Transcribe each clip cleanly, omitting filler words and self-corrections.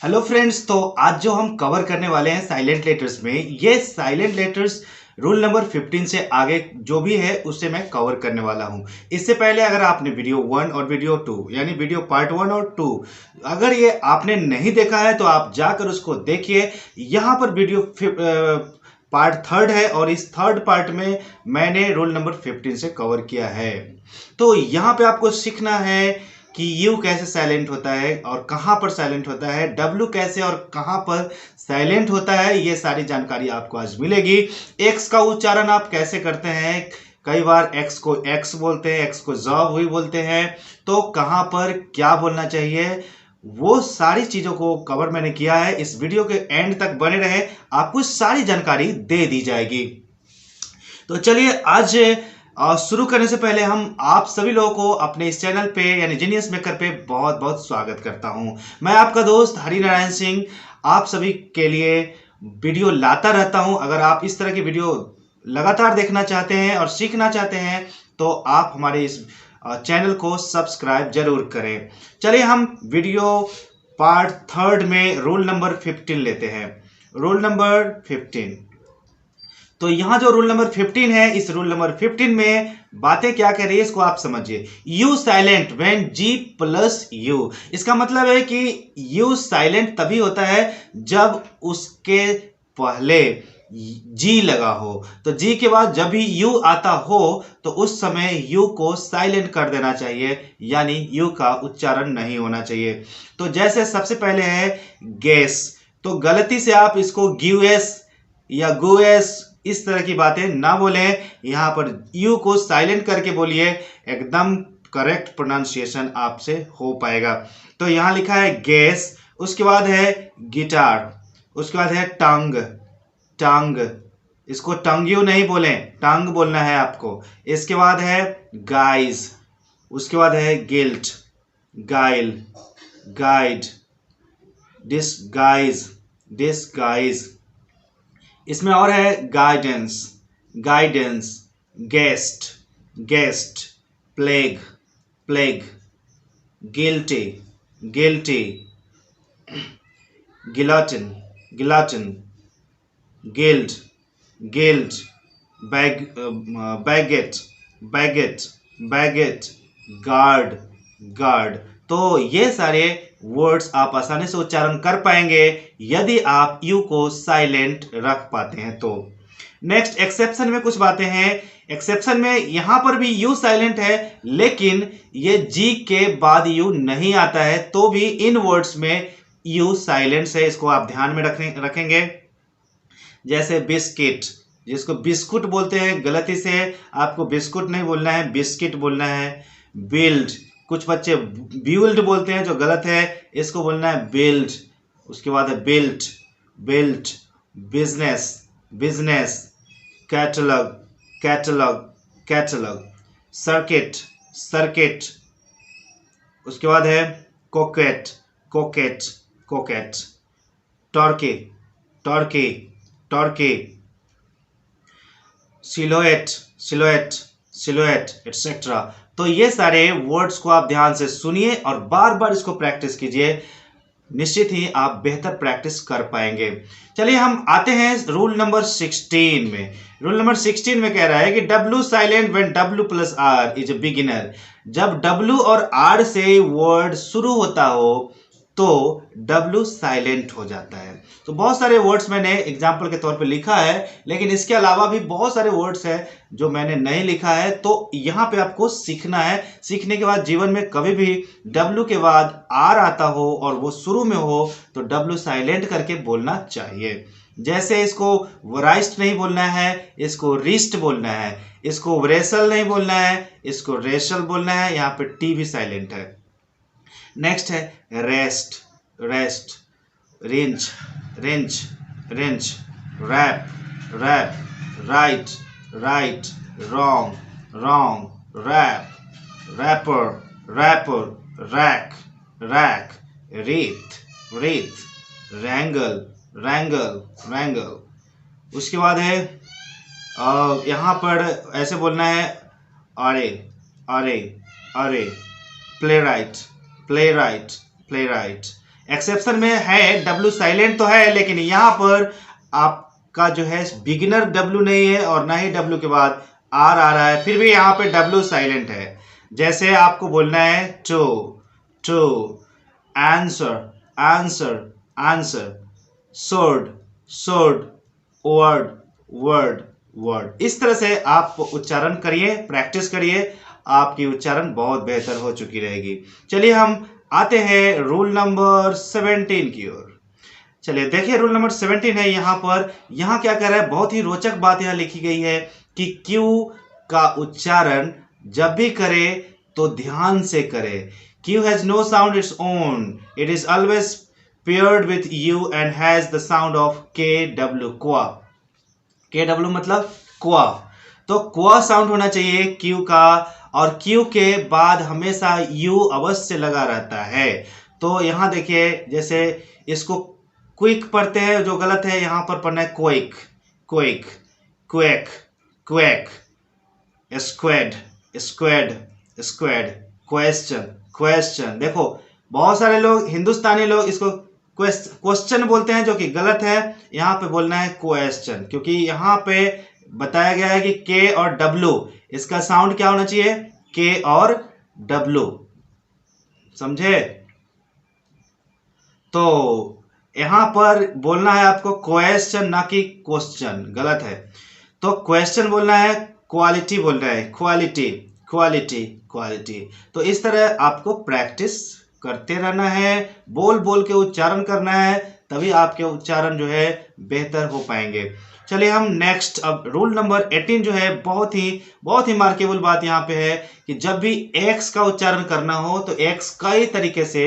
Hello friends, तो आज जो हम कवर करने वाले हैं साइलेंट लेटर्स में, ये साइलेंट लेटर्स रूल नंबर 15 से आगे जो भी है उससे मैं कवर करने वाला हूं। इससे पहले अगर आपने वीडियो 1 और वीडियो 2 यानी वीडियो पार्ट 1 और 2 अगर ये आपने नहीं देखा है तो आप जाकर उसको देखिए। यहाँ पर वीडियो पार्ट थर्ड है और इस थर्ड पार्ट में मैंने रूल नंबर 15 से कवर किया है। तो यहाँ पे आपको सीखना है कि यू कैसे साइलेंट होता है और कहाँ पर साइलेंट होता है, डब्ल्यू कैसे और कहाँ पर साइलेंट होता है, ये सारी जानकारी आपको आज मिलेगी। एक्स का उच्चारण आप कैसे करते हैं, कई बार एक्स को एक्स बोलते हैं, एक्स को जॉब भी बोलते हैं, तो कहाँ पर क्या बोलना चाहिए, वो सारी चीजों को कवर मैंने किया है। इस वीडियो के एंड तक बने रहे, आपको सारी जानकारी दे दी जाएगी। तो चलिए आज शुरू करने से पहले हम आप सभी लोगों को अपने इस चैनल पे यानी जीनियस मेकर पे बहुत बहुत स्वागत करता हूं। मैं आपका दोस्त हरिनारायण सिंह आप सभी के लिए वीडियो लाता रहता हूं। अगर आप इस तरह की वीडियो लगातार देखना चाहते हैं और सीखना चाहते हैं तो आप हमारे इस चैनल को सब्सक्राइब जरूर करें। चलिए हम वीडियो पार्ट थर्ड में रूल नंबर 15 लेते हैं। रूल नंबर 15, तो यहां जो रूल नंबर 15 है, इस रूल नंबर 15 में बातें क्या कह रही है इसको आप समझिए। U silent when G plus U, इसका मतलब है कि यू साइलेंट तभी होता है जब उसके पहले जी लगा हो। तो जी के बाद जब भी यू आता हो तो उस समय यू को साइलेंट कर देना चाहिए, यानी यू का उच्चारण नहीं होना चाहिए। तो जैसे सबसे पहले है गैस, तो गलती से आप इसको गिवएस या गुएस इस तरह की बातें ना बोलें। यहां पर यू को साइलेंट करके बोलिए, एकदम करेक्ट प्रोनाउंसिएशन आपसे हो पाएगा। तो यहां लिखा है गैस, उसके बाद है गिटार, उसके बाद है टंग, टंग, इसको टंग यू नहीं बोलें, टंग बोलना है आपको। इसके बाद है गाइज, उसके बाद है गिल्ट, गाइल, गाइड, डिसगाइज, डिसगाइज, इसमें और है guidance, guidance, guest, guest, plague, plague, guilty, guilty, guillotine, guillotine, guild, guild, bag, baguette, baguette, baguette, guard, guard. तो ये सारे वर्ड्स आप आसानी से उच्चारण कर पाएंगे यदि आप यू को साइलेंट रख पाते हैं तो। नेक्स्ट एक्सेप्शन में कुछ बातें हैं। एक्सेप्शन में यहां पर भी यू साइलेंट है, लेकिन ये जी के बाद यू नहीं आता है, तो भी इन वर्ड्स में यू साइलेंट है, इसको आप ध्यान में रखेंगे। जैसे बिस्किट, जिसको बिस्कुट बोलते हैं, गलती से आपको बिस्कुट नहीं बोलना है, बिस्किट बोलना है। बिल्ड, कुछ बच्चे बिल्ड बोलते हैं जो गलत है, इसको बोलना है बिल्ड। उसके बाद है built, built, business, business, catalogue, catalogue, catalogue, circuit, circuit, उसके बाद है कोकेट, कोकेट, कोकेट, Turkey, Turkey, Turkey, silhouette, silhouette, silhouette, etcetera. तो ये सारे वर्ड्स को आप ध्यान से सुनिए और बार बार इसको प्रैक्टिस कीजिए, निश्चित ही आप बेहतर प्रैक्टिस कर पाएंगे। चलिए हम आते हैं रूल नंबर 16 में। रूल नंबर 16 में कह रहा है कि W silent when W plus R is a beginner, जब डब्ल्यू और आर से वर्ड शुरू होता हो तो W साइलेंट हो जाता है। तो बहुत सारे वर्ड्स मैंने एग्जाम्पल के तौर पे लिखा है, लेकिन इसके अलावा भी बहुत सारे वर्ड्स हैं जो मैंने नहीं लिखा है। तो यहाँ पे आपको सीखना है, सीखने के बाद जीवन में कभी भी W के बाद R आता हो और वो शुरू में हो तो W साइलेंट करके बोलना चाहिए। जैसे इसको वराइस्ट नहीं बोलना है, इसको रिस्ट बोलना है, इसको वरेसल नहीं बोलना है, इसको रेशल बोलना है। यहाँ पे T भी साइलेंट है। नेक्स्ट है wrest, wrest, range, range, range, wrap, wrap, write, write, wrong, wrong, wrap, wrapper, wrapper, rack, rack, wreath, wreath, रैंगल, रैंगल, रैंगल। उसके बाद है यहाँ पर ऐसे बोलना है अरे, अरे, अरे, play right, play right, play right. Exception में है W साइलेंट तो है, लेकिन यहाँ पर आपका जो है बिगिनर W नहीं है और ना ही W के बाद R आ रहा है, फिर भी यहाँ पे W साइलेंट है। जैसे आपको बोलना है to answer answer answer, sword sword, word word word. इस तरह से आप उच्चारण करिए, प्रैक्टिस करिए, आपकी उच्चारण बहुत बेहतर हो चुकी रहेगी। चलिए हम आते हैं रूल नंबर 17 की ओर। चलिए देखिए रूल नंबर 17 है यहाँ पर। यहाँ क्या कह रहा है, बहुत ही रोचक बात यहाँ लिखी गई है कि क्यू का उच्चारण जब भी करे तो ध्यान से करे। Q has no sound its own, it is always paired with U and has the sound of K W, kwa. K W मतलब क्वा, तो क्वा साउंड होना चाहिए क्यू का, और क्यू के बाद हमेशा यू अवश्य लगा रहता है। तो यहाँ देखिए, जैसे इसको क्विक पढ़ते हैं जो गलत है, यहाँ पर पढ़ना है quick quick quake quake, squared squared squared, question question. देखो बहुत सारे लोग, हिंदुस्तानी लोग इसको क्वेश्चन बोलते हैं, जो कि गलत है। यहाँ पे बोलना है क्वेश्चन, क्योंकि यहाँ पे बताया गया है कि के और डब्ल्यू, इसका साउंड क्या होना चाहिए, के और डब्ल्यू, समझे। तो यहां पर बोलना है आपको क्वेश्चन, ना कि क्वेश्चन, गलत है। तो क्वेश्चन बोलना है, क्वालिटी बोलना है, क्वालिटी क्वालिटी क्वालिटी। तो इस तरह आपको प्रैक्टिस करते रहना है, बोल बोल के उच्चारण करना है, तभी आपके उच्चारण जो है बेहतर हो पाएंगे। चलिए हम नेक्स्ट, अब रूल नंबर 18 जो है, बहुत ही मार्केबल बात यहाँ पे है कि जब भी एक्स का उच्चारण करना हो तो एक्स कई तरीके से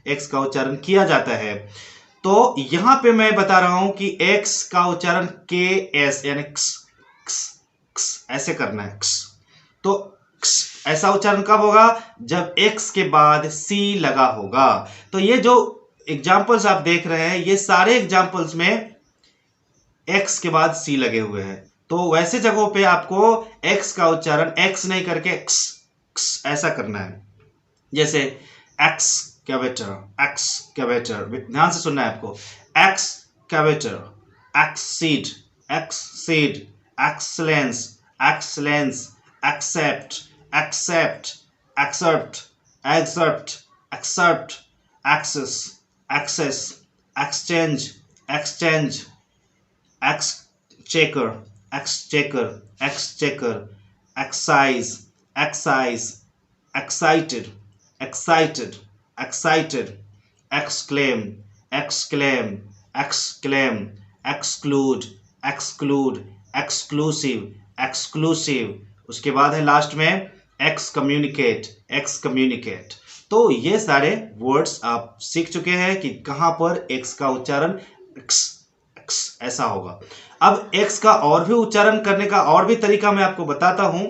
एक्स का उच्चारण किया जाता है। तो यहां पे मैं बता रहा हूं कि एक्स का उच्चारण के एस यानी क्स, क्स, क्स, ऐसे करना है क्स। तो क्स ऐसा उच्चारण कब होगा, जब एक्स के बाद सी लगा होगा। तो ये जो एग्जाम्पल्स आप देख रहे हैं, ये सारे एग्जाम्पल्स में एक्स के बाद सी लगे हुए हैं। तो वैसे जगहों पे आपको एक्स का उच्चारण एक्स नहीं करके क्स, क्स ऐसा करना है। जैसे एक्स कैवेटर, एक्स कैवेटर, ध्यान से सुनना है आपको। Excavator, exceed, exceed, excellence, excellence, except, except, except, except, except, access, access, exchange, exchange, exchequer, exchequer, exchequer, excise, excise, excited, excited, excited, exclaim, exclaim, exclaim, exclude, exclude, exclusive, exclusive। उसके बाद है last में excommunicate, excommunicate। तो ये सारे words आप सीख चुके हैं कि कहां पर एक्स का उच्चारण ऐसा होगा। अब एक्स का और भी उच्चारण करने का और भी तरीका मैं आपको बताता हूं,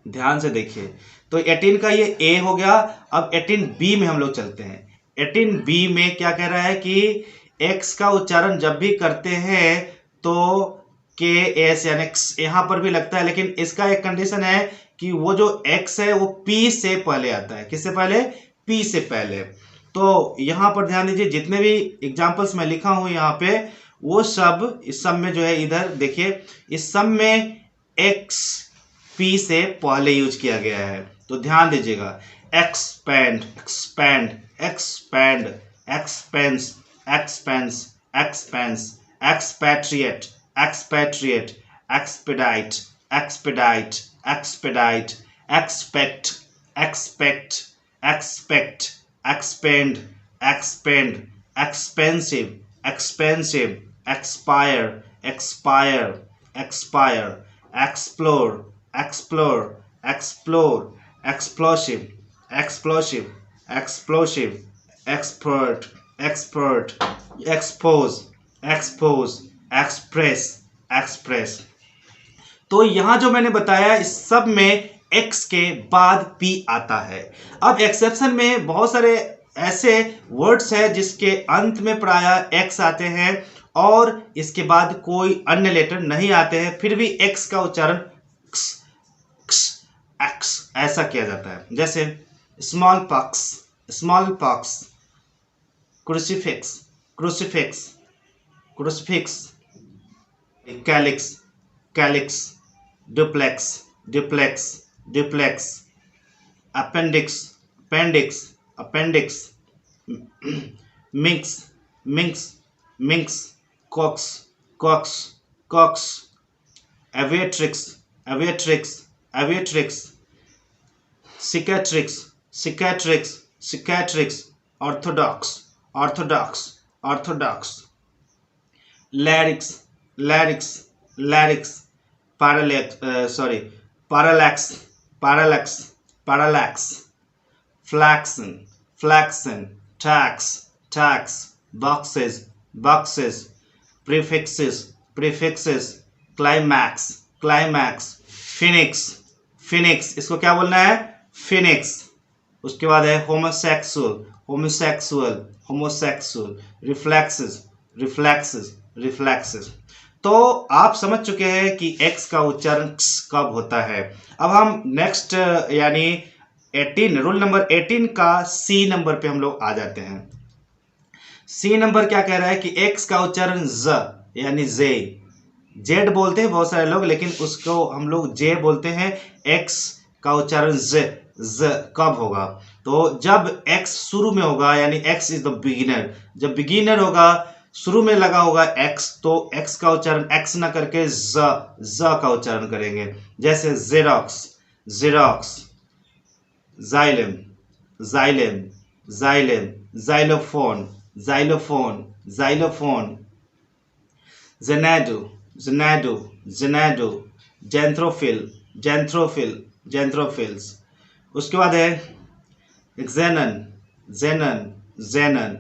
ध्यान से देखिए। तो 18 का ये ए हो गया। अब 18B में हम लोग चलते हैं। 18B में क्या कह रहा है कि एक्स का उच्चारण जब भी करते हैं तो के एस यानी यहां पर भी लगता है, लेकिन इसका एक कंडीशन है कि वो जो एक्स है वो पी से पहले आता है। किससे पहले, पी से पहले। तो यहां पर ध्यान दीजिए, जितने भी एग्जाम्पल्स मैं लिखा हूं यहाँ पे, वो सब, इस सब में जो है, इधर देखिए, इस सब में एक्स पी से पहले यूज किया गया है। तो ध्यान दीजिएगा, expand, expand, expand, expense, expense, expense, expatriate, expatriate, expedite, expedite, expedite, expect, expect, expect, expand, expand, expensive, expensive, expire, expire, expire, explore, explore, explore, explosive, explosive, explosive, expert, expert, expose, expose, express, express। तो यहां जो मैंने बताया, इस सब में x के बाद पी आता है। अब एक्सेप्शन में बहुत सारे ऐसे वर्ड्स है जिसके अंत में प्रायः एक्स आते हैं और इसके बाद कोई अन्य लेटर नहीं आते हैं, फिर भी एक्स का उच्चारण एक्स ऐसा किया जाता है। जैसे small pox, small pox, crucifix, crucifix, crucifix, calyx, calyx, duplex, duplex, duplex, appendix, appendix, appendix, minx, minx, minx, cox, cox, cox, aviatrix, aviatrix, aviatrix, cicatrix, cicatrix, cicatrix, orthodox, orthodox, orthodox, larynx, larynx, larynx, parallax, parallax, parallax, flaxen, flaxen, tax, tax, boxes, boxes, prefixes, prefixes, climax, climax, phoenix, phoenix, इसको क्या बोलना है? phoenix। उसके बाद है homosexual, homosexual, homosexual, reflexes, reflexes, reflexes। तो आप समझ चुके हैं कि x का उच्चारण x कब होता है। अब हम नेक्स्ट यानी 18 रूल नंबर 18 का सी नंबर पे हम लोग आ जाते हैं। सी नंबर क्या कह रहा है कि x का उच्चारण z यानी जे, जेड बोलते हैं बहुत सारे लोग, लेकिन उसको हम लोग जे बोलते हैं। x का उच्चारण ज कब होगा? तो जब x शुरू में होगा यानी x इज द बिगिनर, जब बिगिनर होगा शुरू में लगा होगा x, तो x का उच्चारण x ना करके ज का उच्चारण करेंगे। जैसे Xerox, Xerox, xylem, xylem, xylem, xylophone, xylophone, xylophone, Xanadu, Xanadu, Xanadu, xanthophyll, xanthophyll, xanthophylls. उसके बाद है जेनन, जेनन, जेनन,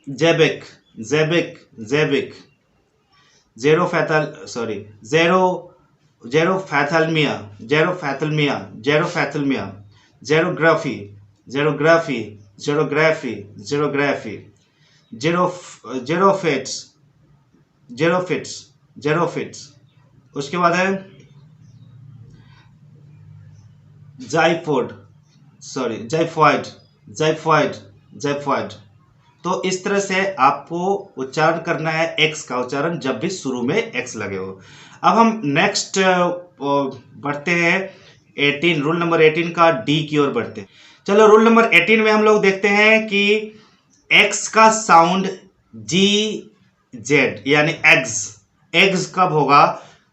जेबिक, जेबिक, जेबिक, जेरोफैथलमिया, जेरोफैथलमिया, जेरोफैथलमिया, जेरोग्राफी, जेरोग्राफी, जेरोग्राफी, जेरोग्राफी, जेरोफिट्स, जेरोफिट्स, जेरोफिट्स। उसके बाद है जाइफोड, जाइफॉइड, जाइफॉइड, जाइफॉइड। तो इस तरह से आपको उच्चारण करना है x का उच्चारण जब भी शुरू में x लगे हो। अब हम नेक्स्ट बढ़ते हैं 18 रूल नंबर 18 का डी की ओर बढ़ते हैं। चलो रूल नंबर 18 में हम लोग देखते हैं कि x का साउंड जी जेड यानी एग्स, एग्स कब होगा?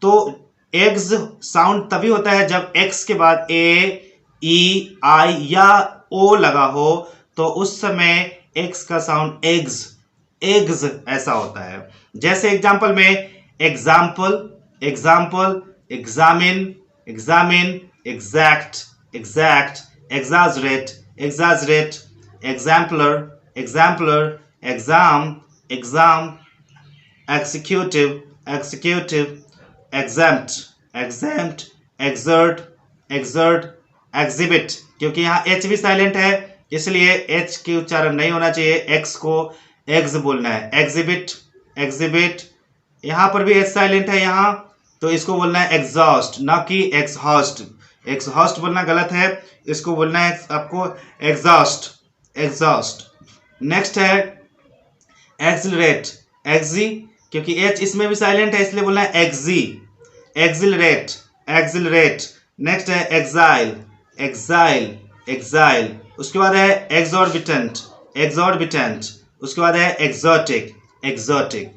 तो एग्स साउंड तभी होता है जब x के बाद ए, ई, आई या ओ लगा हो, तो उस समय x का साउंड एग्स, एग्स ऐसा होता है। जैसे एग्जांपल में example, example, examine, examine, exact, exact, exaggerate, exaggerate, exemplar, exemplar, exam, exam, executive, executive, exempt, exempt, exert, exert, exhibit. क्योंकि यहाँ एच भी साइलेंट है इसलिए एच की उच्चारण नहीं होना चाहिए, एक्स को एग्ज बोलना है। एग्जिबिट, एग्जिबिट, यहाँ पर भी एच साइलेंट है यहाँ, तो इसको बोलना है एग्जॉस्ट, ना कि एक्सहॉस्ट। एक्सहॉस्ट बोलना गलत है, इसको बोलना है आपको एग्जॉस्ट, एग्जॉस्ट। नेक्स्ट है एक्सिलरेट, एक्सी, क्योंकि एच इसमें भी साइलेंट है इसलिए बोलना है एक्सी, एक्सिलरेट, एक्सिलरेट। नेक्स्ट है एक्साइल, एक्साइल, एक्साइल। उसके बाद है एक्सॉर्बिटेंट, एक्सॉर्बिटेंट। उसके बाद है एक्सोटिक, एक्सोटिक।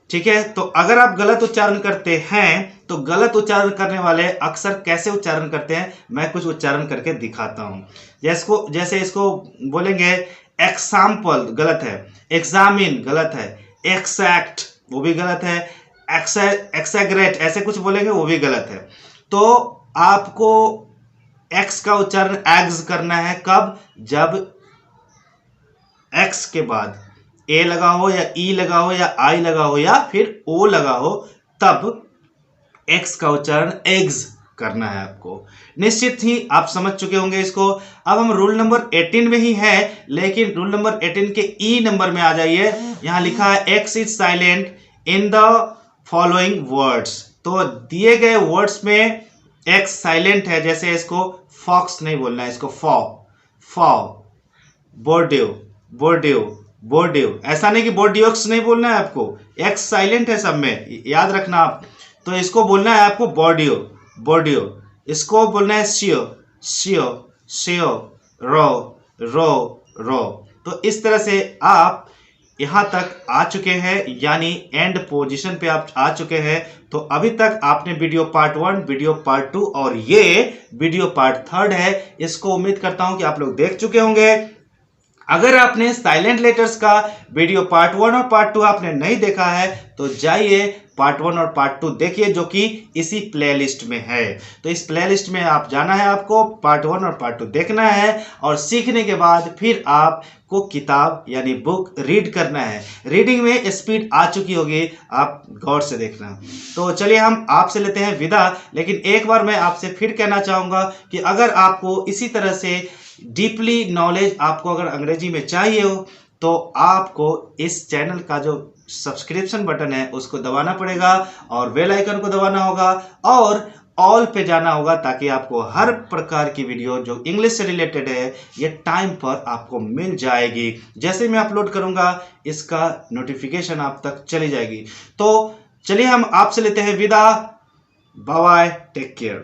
ठीक है, तो अगर आप गलत उच्चारण करते हैं तो गलत उच्चारण करने वाले अक्सर कैसे उच्चारण करते हैं, मैं कुछ उच्चारण करके दिखाता हूं। जैसे इसको बोलेंगे एग्जाम्पल, गलत है। एग्जामिन, गलत है। एक्सैक्ट, वो भी गलत है। एक्सैग्रेट, ऐसे कुछ बोलेंगे, वो भी गलत है। तो आपको एक्स का उच्चारण एग्स करना है, कब? जब एक्स के बाद ए लगा हो या ई लगा हो या आई लगा हो या फिर ओ लगा हो, तब एक्स का उच्चारण एग्स करना है आपको। निश्चित ही आप समझ चुके होंगे इसको। अब हम रूल नंबर 18 में ही है, लेकिन रूल नंबर 18 के ई नंबर में आ जाइए। यहां लिखा है x is silent in the following words. तो दिए गए वर्ड्स में एक्स साइलेंट है। जैसे इसको फॉक्स नहीं बोलना है, इसको फॉ, बोर्डियो, बोर्डियो, बोर्डियो, ऐसा नहीं कि बोर्डियोक्स नहीं बोलना है आपको, एक्स साइलेंट है सब में, याद रखना आप। तो इसको बोलना है आपको बोर्डियो, बोर्डियो। इसको बोलना है सियो, सियो, सियो, रो, रो, रो। तो इस तरह से आप यहाँ तक आ चुके हैं, यानी एंड पोजीशन पे आप आ चुके हैं। तो अभी तक आपने वीडियो पार्ट 1, वीडियो पार्ट 2 और ये वीडियो पार्ट 3 है, इसको उम्मीद करता हूं कि आप लोग देख चुके होंगे। अगर आपने साइलेंट लेटर्स का वीडियो पार्ट 1 और पार्ट 2 आपने नहीं देखा है तो जाइए पार्ट 1 और पार्ट 2 देखिए, जो कि इसी प्लेलिस्ट में है। तो इस प्लेलिस्ट में आप जाना है, आपको पार्ट 1 और पार्ट 2 देखना है और सीखने के बाद फिर आपको किताब यानी बुक रीड करना है। रीडिंग में स्पीड आ चुकी होगी, आप गौर से देखना। तो चलिए हम आपसे लेते हैं विदा, लेकिन एक बार मैं आपसे फिर कहना चाहूँगा कि अगर आपको इसी तरह से डीपली नॉलेज आपको अगर अंग्रेजी में चाहिए हो तो आपको इस चैनल का जो सब्सक्रिप्शन बटन है उसको दबाना पड़ेगा और बेल आइकन को दबाना होगा और ऑल पे जाना होगा, ताकि आपको हर प्रकार की वीडियो जो इंग्लिश से रिलेटेड है ये टाइम पर आपको मिल जाएगी। जैसे मैं अपलोड करूंगा इसका नोटिफिकेशन आप तक चली जाएगी। तो चलिए हम आपसे लेते हैं विदा। Bye bye, take care.